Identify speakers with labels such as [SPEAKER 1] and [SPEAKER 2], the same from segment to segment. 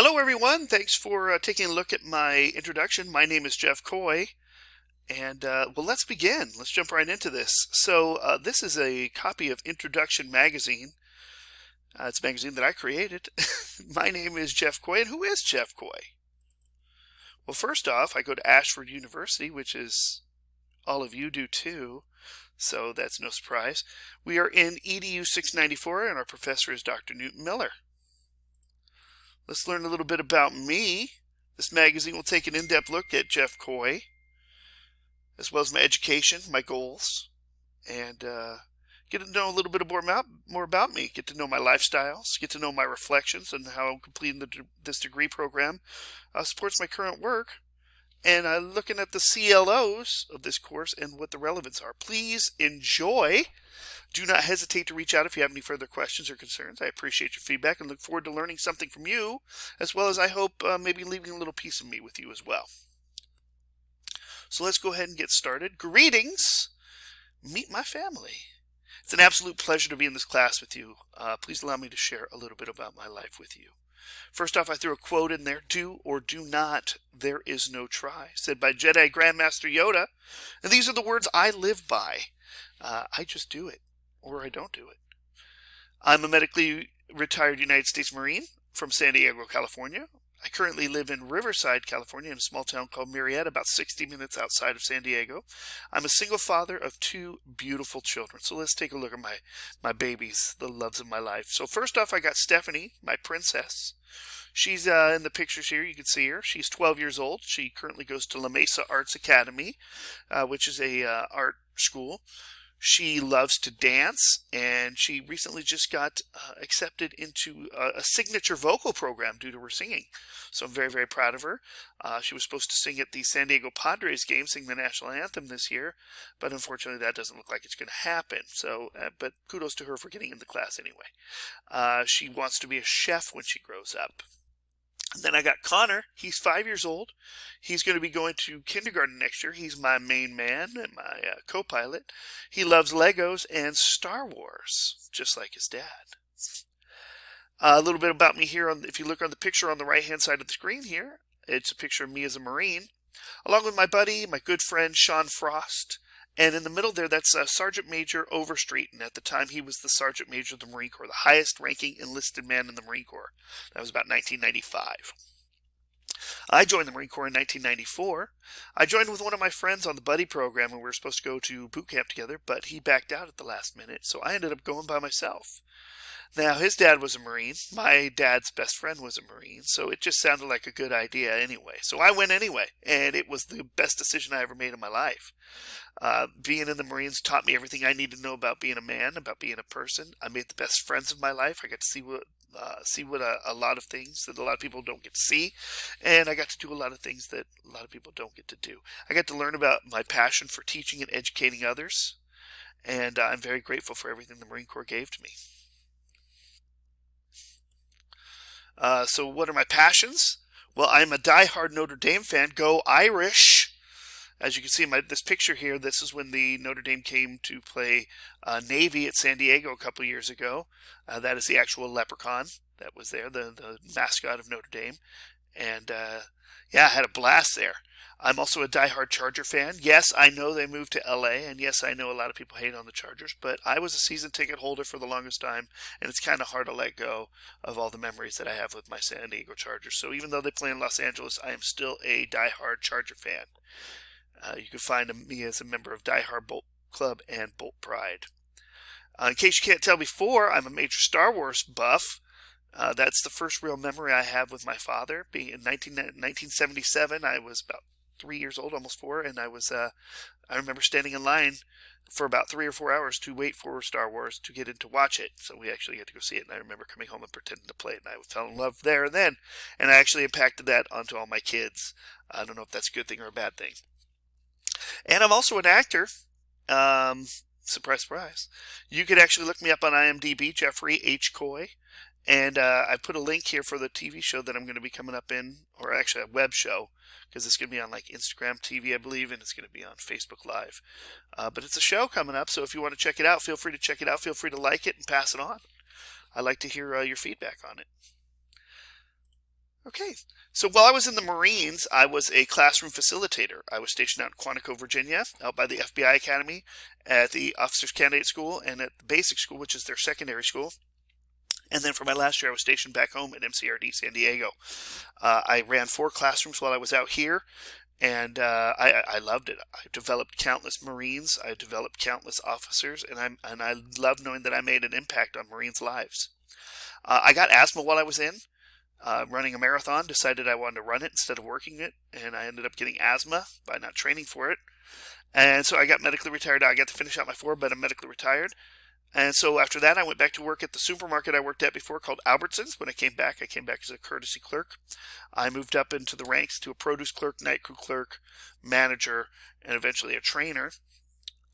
[SPEAKER 1] Hello, everyone. Thanks for taking a look at my introduction. My name is Jeff Coy, and well, let's begin. Let's jump right into this. This is a copy of Introduction Magazine. It's a magazine that I created. My name is Jeff Coy, and who is Jeff Coy? Well, first off, I go to Ashford University, which is all of you do too, so that's no surprise. We are in EDU694, and our professor is Dr. Newton Miller. Let's learn a little bit about me. This magazine will take an in-depth look at Jeff Coy, as well as my education, my goals, and get to know a little bit more about me. Get to know my lifestyles, get to know my reflections on how I'm completing this degree program supports my current work, and looking at the CLOs of this course and what the relevance are. Please enjoy. Do not hesitate to reach out if you have any further questions or concerns. I appreciate your feedback and look forward to learning something from you, as well as I hope maybe leaving a little piece of me with you as well. So let's go ahead and get started. Greetings. Meet my family. It's an absolute pleasure to be in this class with you. Please allow me to share a little bit about my life with you. First off, I threw a quote in there, "Do or do not, there is no try," said by Jedi Grandmaster Yoda. And these are the words I live by. I just do it, or I don't do it. I'm a medically retired United States Marine from San Diego, California. I currently live in Riverside, California, in a small town called Murrieta, about 60 minutes outside of San Diego. I'm a single father of two beautiful children. So let's take a look at my babies, the loves of my life. So first off, I got Stephanie, my princess. She's in the pictures here. You can see her. She's 12 years old. She currently goes to La Mesa Arts Academy, which is a art school. She loves to dance, and she recently just got accepted into a signature vocal program due to her singing. So I'm very, very proud of her. She was supposed to sing at the San Diego Padres game, sing the national anthem this year, but unfortunately that doesn't look like it's going to happen. So, but kudos to her for getting in the class anyway. She wants to be a chef when she grows up. And then I got Connor. He's 5 years old. He's going to be going to kindergarten next year. He's my main man and my co-pilot. He loves Legos and Star Wars, just like his dad. A little bit about me here. If you look on the picture on the right-hand side of the screen here, it's a picture of me as a Marine, along with my buddy, my good friend, Sean Frost. And in the middle there, that's Sergeant Major Overstreet. And at the time, he was the Sergeant Major of the Marine Corps, the highest ranking enlisted man in the Marine Corps. That was about 1995. I joined the Marine Corps in 1994. I joined with one of my friends on the buddy program, and we were supposed to go to boot camp together, but he backed out at the last minute, so I ended up going by myself. Now, his dad was a Marine. My dad's best friend was a Marine, so it just sounded like a good idea anyway. So I went anyway, and it was the best decision I ever made in my life. Being in the Marines taught me everything I need to know about being a man, about being a person. I made the best friends of my life. I got to see what a lot of things that a lot of people don't get to see, and I got to do a lot of things that a lot of people don't get to do. I got to learn about my passion for teaching and educating others, and I'm very grateful for everything the Marine Corps gave to me. So what are my passions? Well, I'm a diehard Notre Dame fan. Go Irish! As you can see in this picture here, this is when the Notre Dame came to play Navy at San Diego a couple years ago. That is the actual leprechaun that was there, the mascot of Notre Dame. And yeah, I had a blast there. I'm also a diehard Charger fan. Yes, I know they moved to LA, and yes, I know a lot of people hate on the Chargers, but I was a season ticket holder for the longest time, and it's kind of hard to let go of all the memories that I have with my San Diego Chargers. So even though they play in Los Angeles, I am still a diehard Charger fan. You can find me as a member of Diehard Bolt Club and Bolt Pride. In case you can't tell before, I'm a major Star Wars buff. That's the first real memory I have with my father. Being in 1977, I was about 3 years old, almost 4, and I remember standing in line for about 3 or 4 hours to wait for Star Wars to get in to watch it. So we actually got to go see it, and I remember coming home and pretending to play it, and I fell in love there and then. And I actually impacted that onto all my kids. I don't know if that's a good thing or a bad thing. And I'm also an actor. Surprise, surprise. You could actually look me up on IMDb, Jeffrey H. Coy. And I put a link here for the TV show that I'm going to be coming up in, or actually a web show, because it's going to be on like Instagram TV, I believe, and it's going to be on Facebook Live. But it's a show coming up, so if you want to check it out, feel free to check it out. Feel free to like it and pass it on. I'd like to hear your feedback on it. Okay. So while I was in the Marines, I was a classroom facilitator. I was stationed out in Quantico, Virginia, out by the FBI Academy, at the Officers Candidate School, and at the Basic School, which is their secondary school. And then for my last year, I was stationed back home at MCRD San Diego. I ran 4 classrooms while I was out here, and I loved it. I developed countless Marines. I developed countless officers, and I love knowing that I made an impact on Marines' lives. I got asthma while I was in. Running a marathon, decided I wanted to run it instead of working it, and I ended up getting asthma by not training for it. And so I got medically retired. I got to finish out my 4, but I'm medically retired. And so after that, I went back to work at the supermarket I worked at before called Albertsons. When I came back as a courtesy clerk. I moved up into the ranks to a produce clerk, night crew clerk, manager, and eventually a trainer.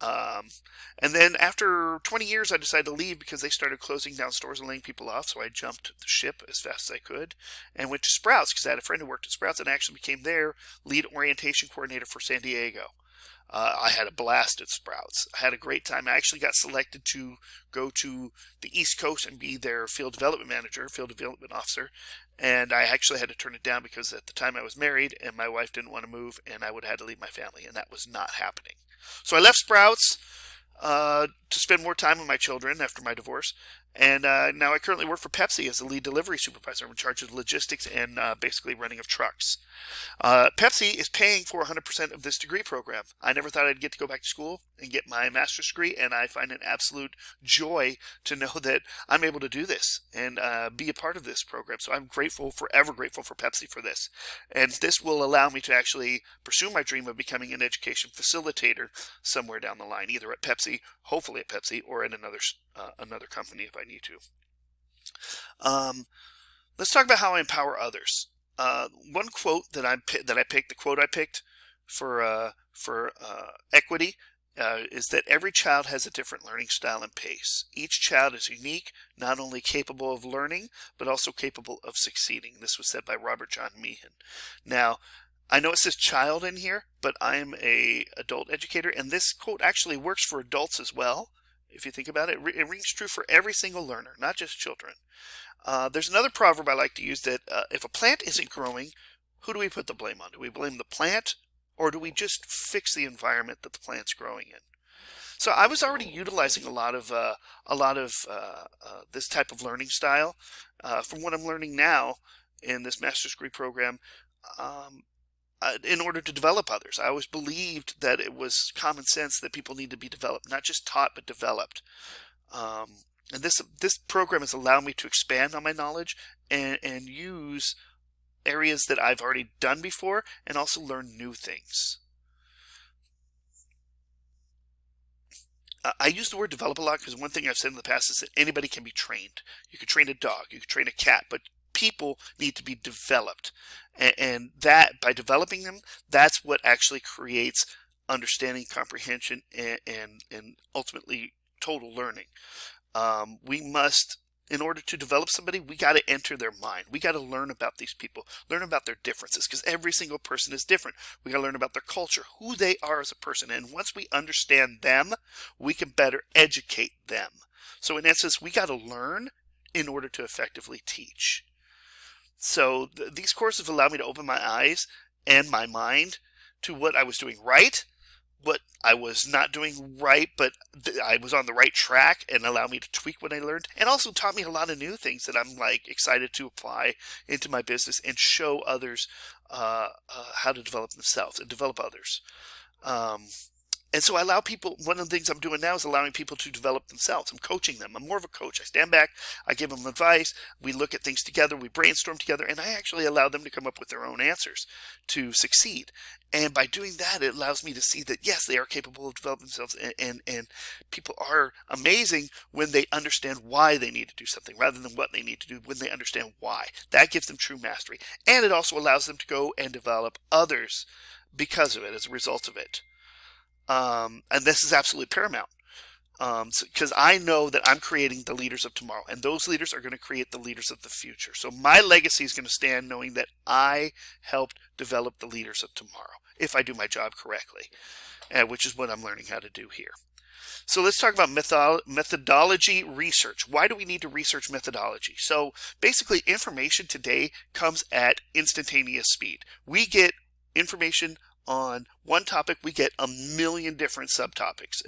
[SPEAKER 1] And then after 20 years, I decided to leave because they started closing down stores and laying people off. So I jumped the ship as fast as I could and went to Sprouts because I had a friend who worked at Sprouts and actually became their lead orientation coordinator for San Diego. I had a blast at Sprouts. I had a great time. I actually got selected to go to the East Coast and be their field development manager, field development officer. And I actually had to turn it down because at the time I was married and my wife didn't want to move and I would have had to leave my family, and that was not happening. So I left Sprouts to spend more time with my children after my divorce. And now I currently work for Pepsi as the lead delivery supervisor. I'm in charge of logistics and basically running of trucks. Pepsi is paying for 100% of this degree program. I never thought I'd get to go back to school and get my master's degree, and I find an absolute joy to know that I'm able to do this and be a part of this program. So I'm grateful, forever grateful for Pepsi for this. And this will allow me to actually pursue my dream of becoming an education facilitator somewhere down the line, either at Pepsi, hopefully at Pepsi, or at another company if I need to. Let's talk about how I empower others. One quote that I picked, the quote I picked for equity, is that every child has a different learning style and pace. Each child is unique, not only capable of learning, but also capable of succeeding. This was said by Robert John Meehan. Now, I know it says child in here, but I am a adult educator, and this quote actually works for adults as well. If you think about it, it rings true for every single learner, not just children. There's another proverb I like to use that if a plant isn't growing, who do we put the blame on? Do we blame the plant, or do we just fix the environment that the plant's growing in? So I was already utilizing a lot of this type of learning style from what I'm learning now in this master's degree program. In order to develop others. I always believed that it was common sense that people need to be developed, not just taught, but developed. And this program has allowed me to expand on my knowledge and use areas that I've already done before and also learn new things. I use the word develop a lot because one thing I've said in the past is that anybody can be trained. You can train a dog, you can train a cat, but people need to be developed. And that, by developing them, that's what actually creates understanding, comprehension, and ultimately total learning. We must, in order to develop somebody, we got to enter their mind. We got to learn about these people, learn about their differences, because every single person is different. We got to learn about their culture, who they are as a person. And once we understand them, we can better educate them. So in essence, we got to learn in order to effectively teach. So these courses allowed me to open my eyes and my mind to what I was doing right, what I was not doing right, but I was on the right track, and allowed me to tweak what I learned, and also taught me a lot of new things that I'm excited to apply into my business and show others how to develop themselves and develop others. And so I allow people, one of the things I'm doing now is allowing people to develop themselves. I'm coaching them. I'm more of a coach. I stand back, I give them advice, we look at things together, we brainstorm together, and I actually allow them to come up with their own answers to succeed. And by doing that, it allows me to see that, yes, they are capable of developing themselves, and people are amazing when they understand why they need to do something rather than what they need to do, when they understand why. That gives them true mastery. And it also allows them to go and develop others because of it, as a result of it. And this is absolutely paramount, because I know that I'm creating the leaders of tomorrow, and those leaders are going to create the leaders of the future. So my legacy is going to stand knowing that I helped develop the leaders of tomorrow, if I do my job correctly, which is what I'm learning how to do here. So let's talk about methodology research. Why do we need to research methodology? So basically, information today comes at instantaneous speed. We get information on one topic, we get a million different subtopics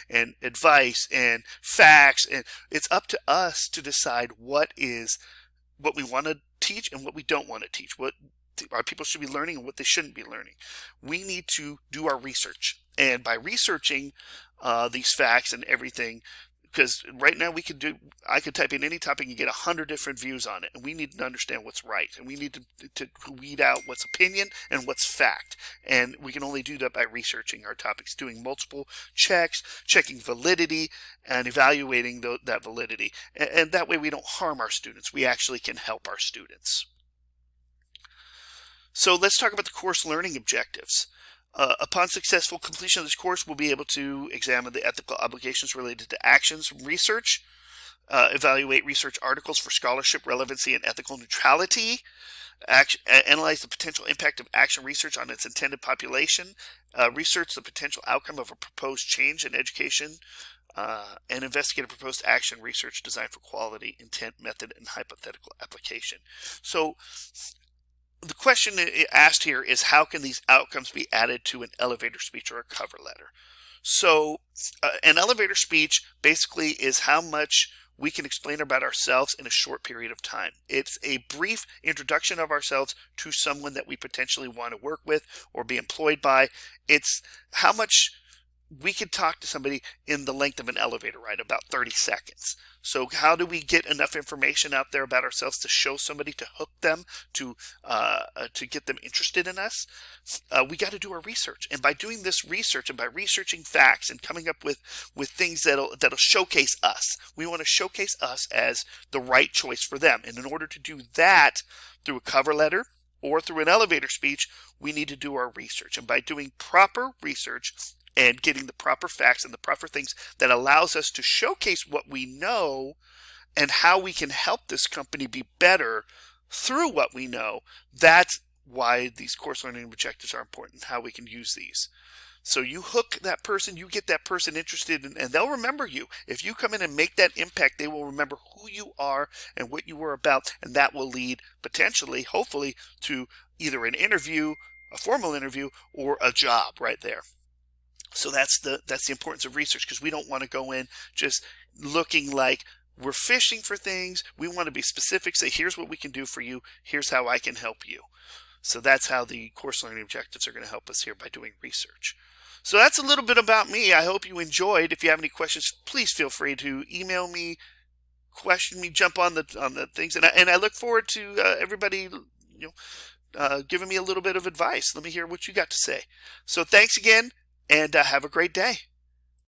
[SPEAKER 1] and advice and facts, and it's up to us to decide what we want to teach and what we don't want to teach, what our people should be learning and what they shouldn't be learning. We need to do our research, and by researching these facts and everything, because right now I could type in any topic and get 100 different views on it, and we need to understand what's right, and we need to weed out what's opinion and what's fact, and we can only do that by researching our topics, doing multiple checks, checking validity, and evaluating that validity, and that way we don't harm our students. We actually can help our students. So let's talk about the course learning objectives. Upon successful completion of this course, we'll be able to examine the ethical obligations related to actions research, evaluate research articles for scholarship relevancy and ethical neutrality, analyze the potential impact of action research on its intended population, research the potential outcome of a proposed change in education, and investigate a proposed action research designed for quality, intent, method, and hypothetical application. So the question asked here is, how can these outcomes be added to an elevator speech or a cover letter? So an elevator speech basically is how much we can explain about ourselves in a short period of time. It's a brief introduction of ourselves to someone that we potentially want to work with or be employed by. It's how much we could talk to somebody in the length of an elevator ride, about 30 seconds. So how do we get enough information out there about ourselves to show somebody, to hook them, to get them interested in us? We got to do our research. And by doing this research and by researching facts and coming up with things that'll showcase us, we want to showcase us as the right choice for them. And in order to do that through a cover letter or through an elevator speech, we need to do our research. And by doing proper research and getting the proper facts and the proper things that allows us to showcase what we know and how we can help this company be better through what we know, that's why these course learning objectives are important, how we can use these. So you hook that person, you get that person interested, and they'll remember you. If you come in and make that impact, they will remember who you are and what you were about, and that will lead potentially, hopefully, to either an interview, a formal interview, or a job right there. So that's the importance of research, because we don't want to go in just looking like we're fishing for things. We want to be specific, say, here's what we can do for you, here's how I can help you. So that's how the course learning objectives are going to help us here, by doing research. So that's a little bit about me. I hope you enjoyed. If you have any questions, please feel free to email me, question me, jump on the things, and I look forward to everybody giving me a little bit of advice. Let me hear what you got to say. So thanks again, and have a great day.